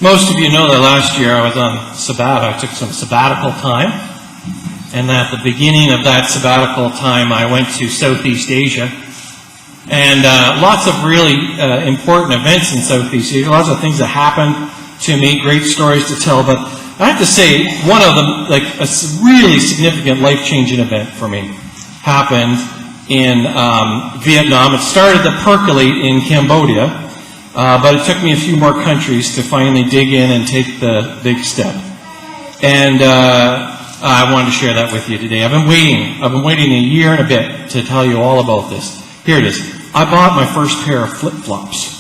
Most of you know that last year I was on sabbatical. I took some sabbatical time. And at the beginning of that sabbatical time, I went to Southeast Asia. And lots of really important events in Southeast Asia. Lots of things that happened to me. Great stories to tell. But I have to say, one of them, like a really significant life-changing event for me, happened in Vietnam. It started to percolate in Cambodia, but it took me a few more countries to finally dig in and take the big step. And I wanted to share that with you today. I've been waiting a year and a bit to tell you all about this. Here it is. I bought my first pair of flip-flops.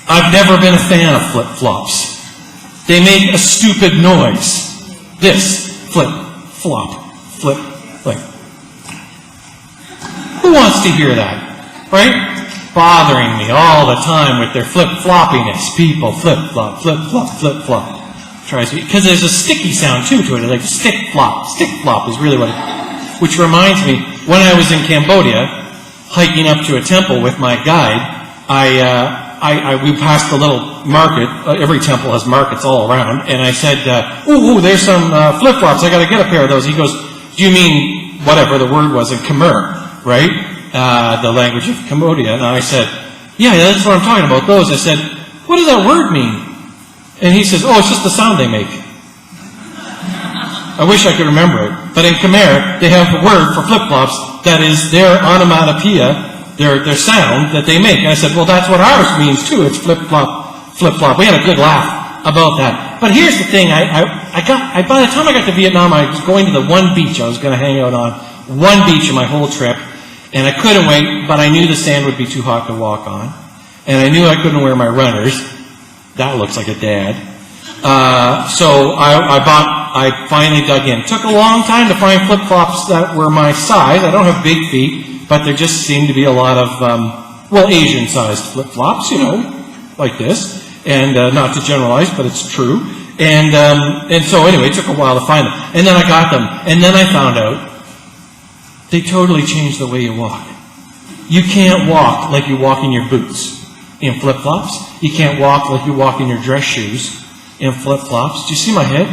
I've never been a fan of flip-flops. They make a stupid noise. This, flip-flop, flip-flip. Who wants to hear that, right? Bothering me all the time with their flip-floppiness. People, flip-flop, flip-flop, flip-flop. Tries me, because there's a sticky sound too to it, like stick-flop. Stick-flop is really what it is. Which reminds me, when I was in Cambodia, hiking up to a temple with my guide, we passed a little market. Every temple has markets all around, and I said, "Ooh, there's some flip-flops. I got to get a pair of those." He goes, "Do you mean whatever the word was in Khmer, right? The language of Cambodia?" And I said, "Yeah, that's what I'm talking about. Those." I said, "What does that word mean?" And he says, "Oh, it's just the sound they make." I wish I could remember it, but in Khmer they have a word for flip-flops that is their onomatopoeia, their sound that they make. And I said, well, that's what ours means too. It's flip-flop, flip-flop. We had a good laugh about that. But here's the thing: by the time I got to Vietnam, I was going to the one beach I was going to hang out on, one beach in my whole trip, and I couldn't wait. But I knew the sand would be too hot to walk on, and I knew I couldn't wear my runners. That looks like a dad. So I finally dug in. It took a long time to find flip-flops that were my size. I don't have big feet, but there just seemed to be a lot of, Asian-sized flip-flops, like this. And not to generalize, but it's true. And so anyway, it took a while to find them. And then I got them. And then I found out they totally changed the way you walk. You can't walk like you walk in your boots in flip-flops. You can't walk like you walk in your dress shoes in flip-flops. Do you see my head?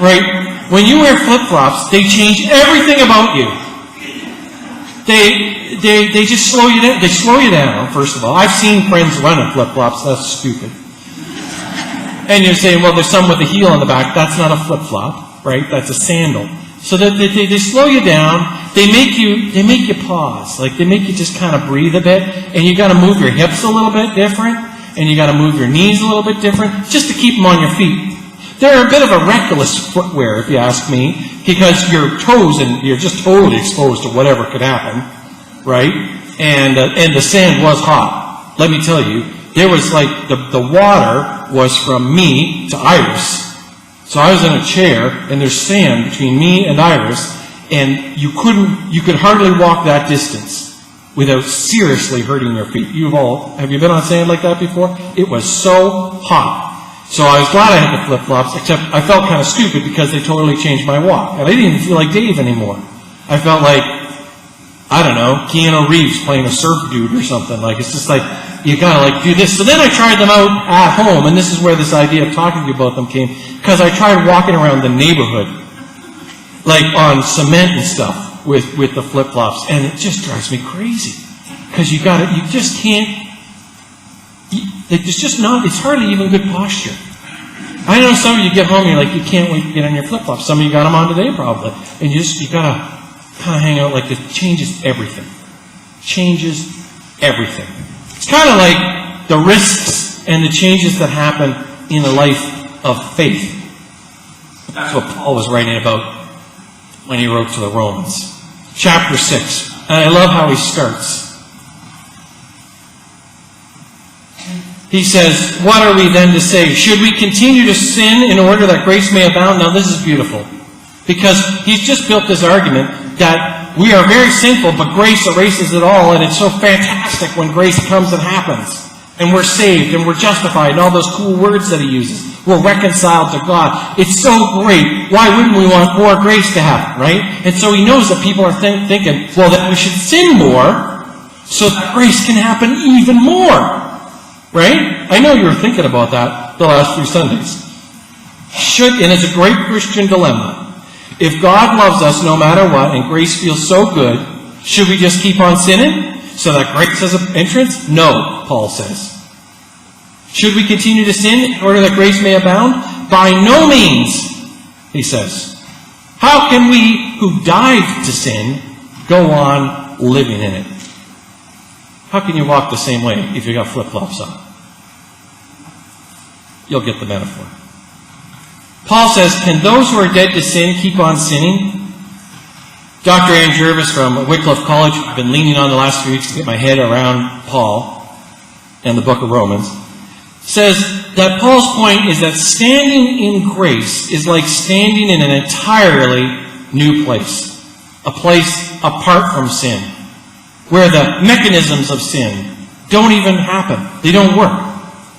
Right? When you wear flip-flops, they change everything about you. They just slow you down. They slow you down, first of all. I've seen friends run in flip-flops. That's stupid. And you're saying, well, there's some with a heel on the back. That's not a flip-flop, right? That's a sandal. So they slow you down. They make you pause. Like, they make you just kind of breathe a bit. And you got to move your hips a little bit different. And you got to move your knees a little bit different, just to keep them on your feet. They're a bit of a reckless footwear, if you ask me, because your toes and you're just totally exposed to whatever could happen, right? And the sand was hot. Let me tell you, there was like the water was from me to Iris. So I was in a chair, and there's sand between me and Iris, and you could hardly walk that distance without seriously hurting your feet. Have you been on sand like that before? It was so hot. So I was glad I had the flip-flops, except I felt kind of stupid because they totally changed my walk. And I didn't even feel like Dave anymore. I felt like, I don't know, Keanu Reeves playing a surf dude or something. Like, it's just like, you gotta do this. So then I tried them out at home, and this is where this idea of talking to you about them came, because I tried walking around the neighborhood, like on cement and stuff, with the flip-flops, and it just drives me crazy. Because you just can't, it's hardly even good posture. I know some of you get home, you're like, you can't wait to get on your flip-flops. Some of you got them on today probably. And you gotta kind of hang out like this. Changes everything. Changes everything. It's kind of like the risks and the changes that happen in a life of faith. That's what Paul was writing about when he wrote to the Romans. Chapter 6. And I love how he starts. He says, what are we then to say? Should we continue to sin in order that grace may abound? Now this is beautiful. Because he's just built this argument that we are very sinful, but grace erases it all, and it's so fantastic when grace comes and happens. And we're saved, and we're justified, and all those cool words that he uses. We're reconciled to God. It's so great. Why wouldn't we want more grace to happen, right? And so he knows that people are thinking, well, that we should sin more so that grace can happen even more. Right? I know you were thinking about that the last few Sundays. And it's a great Christian dilemma. If God loves us no matter what, and grace feels so good, should we just keep on sinning so that grace has an entrance? No, Paul says. Should we continue to sin in order that grace may abound? By no means, he says. How can we who died to sin go on living in it? How can you walk the same way if you got flip-flops on? You'll get the metaphor. Paul says, can those who are dead to sin keep on sinning? Dr. Ann Jervis from Wycliffe College, I've been leaning on the last few weeks to get my head around Paul and the book of Romans, says that Paul's point is that standing in grace is like standing in an entirely new place. A place apart from sin, where the mechanisms of sin don't even happen. They don't work.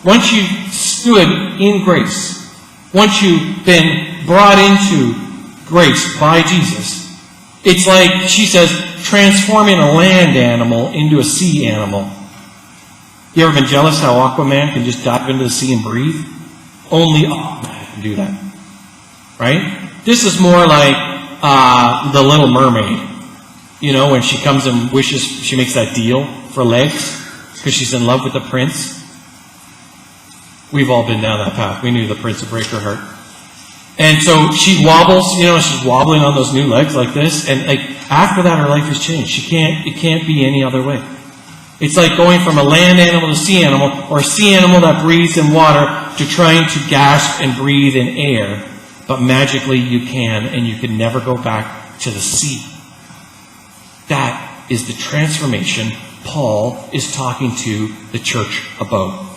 Once you've stood in grace, once you've been brought into grace by Jesus, it's like, she says, transforming a land animal into a sea animal. You ever been jealous how Aquaman can just dive into the sea and breathe? Only Aquaman can do that. Right? This is more like The Little Mermaid. You know, when she comes and wishes, she makes that deal for legs because she's in love with the prince. We've all been down that path. We knew the prince would break her heart. And so she wobbles, you know, she's wobbling on those new legs like this. And like after that, her life has changed. It can't be any other way. It's like going from a land animal to a sea animal, or a sea animal that breathes in water to trying to gasp and breathe in air. But magically you can, and you can never go back to the sea. That is the transformation Paul is talking to the church about.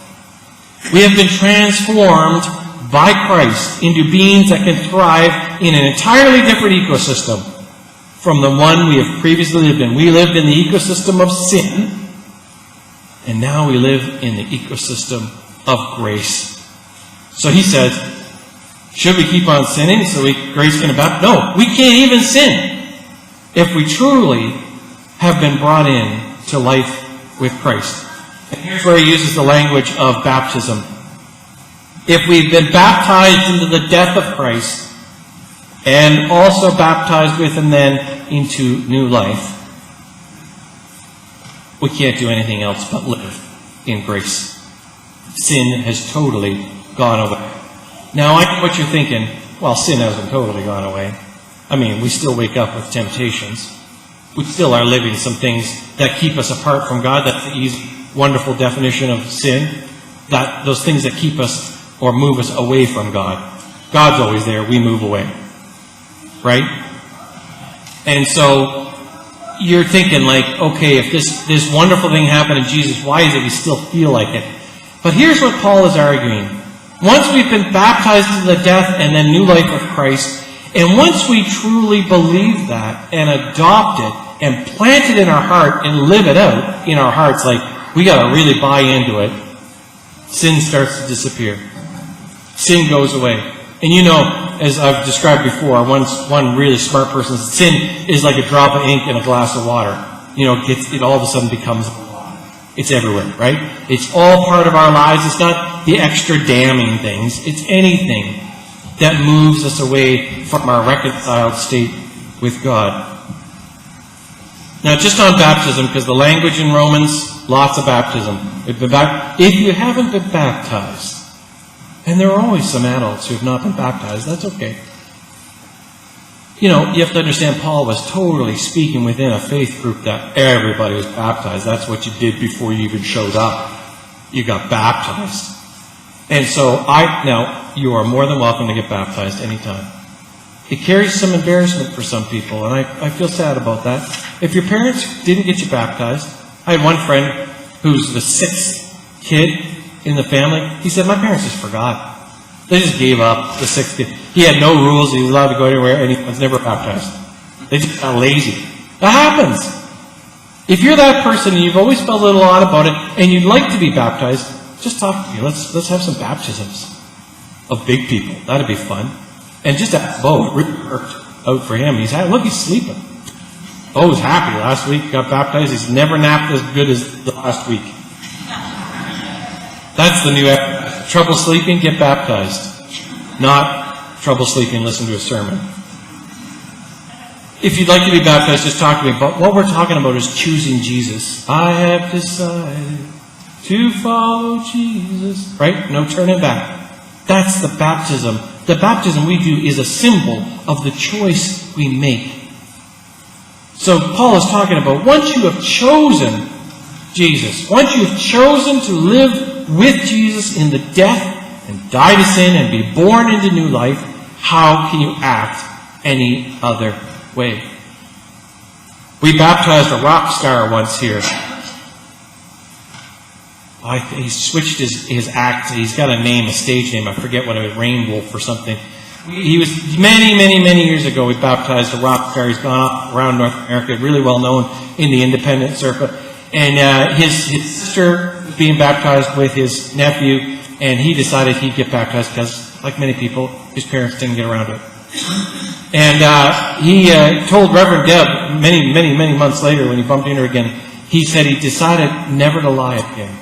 We have been transformed by Christ into beings that can thrive in an entirely different ecosystem from the one we have previously lived in. We lived in the ecosystem of sin, and now we live in the ecosystem of grace. So he says, should we keep on sinning so grace can abound? No, we can't even sin if we truly have been brought in to life with Christ. And here's where he uses the language of baptism. If we've been baptized into the death of Christ, and also baptized with him then into new life, we can't do anything else but live in grace. Sin has totally gone away. Now, I know what you're thinking. Well, sin hasn't totally gone away. I mean, we still wake up with temptations. We still are living some things that keep us apart from God. That's the easy, wonderful definition of sin. That those things that keep us or move us away from God. God's always there. We move away. Right? And so you're thinking like, okay, if this wonderful thing happened in Jesus, why is it we still feel like it? But here's what Paul is arguing. Once we've been baptized into the death and then new life of Christ, and once we truly believe that and adopt it and plant it in our heart and live it out in our hearts, like we got to really buy into it, sin starts to disappear. Sin goes away. And you know, as I've described before, one really smart person said, sin is like a drop of ink in a glass of water. You know, it all of a sudden becomes water. It's everywhere, right? It's all part of our lives. It's not the extra damning things. It's anything that moves us away from our reconciled state with God. Now, just on baptism, because the language in Romans, lots of baptism. If you haven't been baptized, and there are always some adults who have not been baptized, that's okay. You know, you have to understand Paul was totally speaking within a faith group that everybody was baptized. That's what you did before you even showed up. You got baptized. And so now you are more than welcome to get baptized anytime. It carries some embarrassment for some people, and I feel sad about that. If your parents didn't get you baptized, I had one friend who's the 6th kid in the family. He said, my parents just forgot. They just gave up the 6th kid. He had no rules. He was allowed to go anywhere, and he was never baptized. They just got lazy. That happens. If you're that person and you've always felt a little odd about it, and you'd like to be baptized, just talk to me. Let's have some baptisms of big people. That'd be fun. And just ask Bo. It really worked out for him. He's sleeping. Oh, he's happy. Last week got baptized. He's never napped as good as the last week. That's the new effort. Trouble sleeping, get baptized. Not trouble sleeping, listen to a sermon. If you'd like to be baptized, just talk to me. But what we're talking about is choosing Jesus. I have decided to follow Jesus. Right? No turning back. That's the baptism. The baptism we do is a symbol of the choice we make. So Paul is talking about once you have chosen Jesus, once you have chosen to live with Jesus in the death and die to sin and be born into new life, how can you act any other way? We baptized a rock star once here. He switched his act. He's got a name, a stage name. I forget what it was, Rain Wolf or something. He was many years ago. We baptized a rock star. He's gone up around North America, really well known in the independent circuit. And his sister was being baptized with his nephew, and he decided he'd get baptized because, like many people, his parents didn't get around to it. And he told Rev Dave many months later when he bumped into her again, he said he decided never to lie again.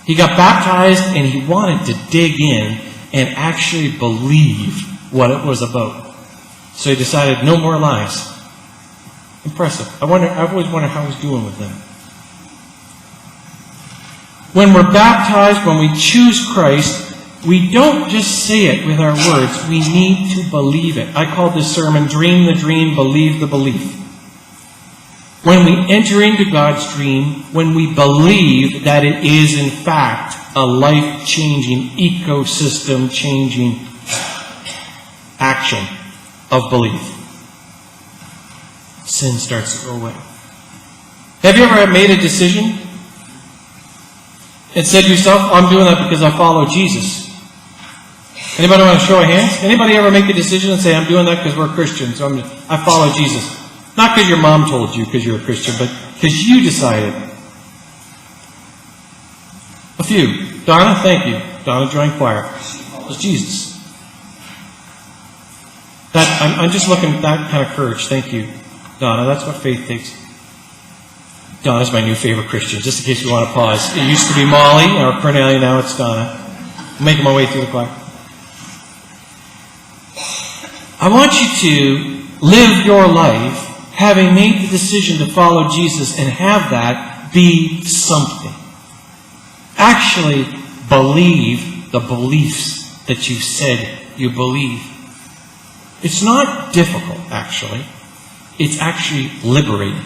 He got baptized and he wanted to dig in and actually believe what it was about. So he decided no more lies. Impressive. I've always wondered how he's doing with them. When we're baptized, when we choose Christ, we don't just say it with our words. We need to believe it. I called this sermon, Dream the Dream, Believe the Belief. When we enter into God's dream, when we believe that it is in fact a life-changing, ecosystem-changing action of belief, sin starts to go away. Have you ever made a decision and said to yourself, I'm doing that because I follow Jesus? Anybody want to show of hands? Anybody ever make a decision and say, I'm doing that because we're Christians, so I follow Jesus? Not because your mom told you because you're a Christian, but because you decided. A few. Donna, thank you. Donna joined choir. It was Jesus. I'm just looking at that kind of courage. Thank you, Donna. That's what faith takes. Donna's my new favorite Christian, just in case you want to pause. It used to be Molly or Cornelia, now it's Donna. I'm making my way through the choir. I want you to live your life having made the decision to follow Jesus and have that be something. Actually believe the beliefs that you said you believe. It's not difficult, actually. It's actually liberating.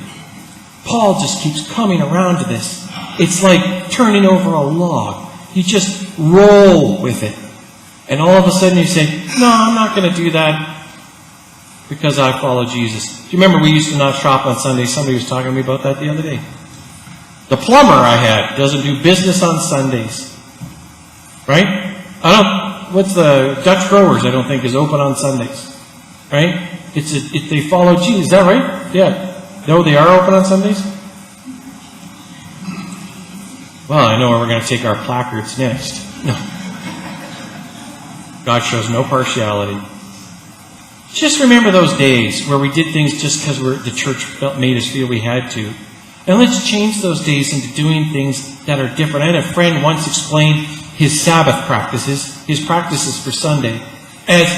Paul just keeps coming around to this. It's like turning over a log. You just roll with it. And all of a sudden you say, no, I'm not going to do that because I follow Jesus. Do you remember we used to not shop on Sundays? Somebody was talking to me about that the other day. The plumber I had doesn't do business on Sundays. Right? What's the Dutch Growers, I don't think, is open on Sundays. Right? They follow Jesus. Is that right? Yeah. No, they are open on Sundays? Well, I know where we're going to take our placards next. No. God shows no partiality. Just remember those days where we did things just because the church made us feel we had to. And let's change those days into doing things that are different. I had a friend once explain his Sabbath practices, his practices for Sunday, as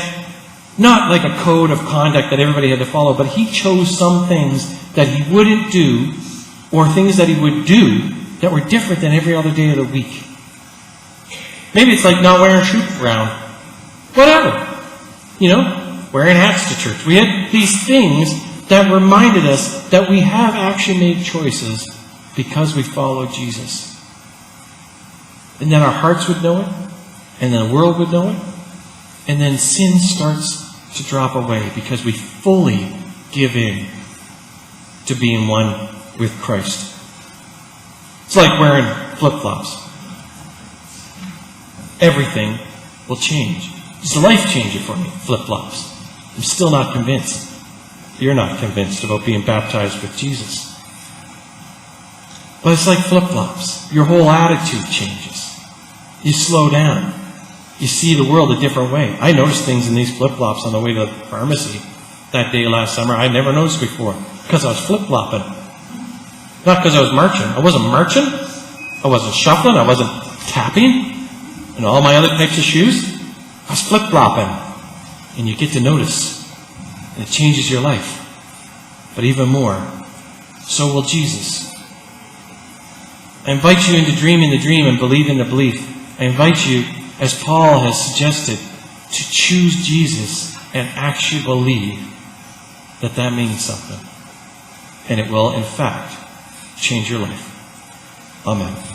not like a code of conduct that everybody had to follow, but he chose some things that he wouldn't do or things that he would do that were different than every other day of the week. Maybe it's like not wearing shoes around. Whatever. Wearing hats to church. We had these things that reminded us that we have actually made choices because we follow Jesus. And then our hearts would know it, and then the world would know it, and then sin starts to drop away because we fully give in to being one with Christ. It's like wearing flip-flops. Everything will change. It's a life changer for me, flip-flops. I'm still not convinced. You're not convinced about being baptized with Jesus. But it's like flip-flops. Your whole attitude changes. You slow down. You see the world a different way. I noticed things in these flip-flops on the way to the pharmacy that day last summer I never noticed before. Because I was flip-flopping. Not because I was marching. I wasn't marching. I wasn't shuffling. I wasn't tapping. And all my other types of shoes. I was flip-flopping. And you get to notice. And it changes your life. But even more, so will Jesus. I invite you into dreaming the dream and believing the belief. I invite you, as Paul has suggested, to choose Jesus and actually believe that that means something. And it will, in fact, change your life. Amen.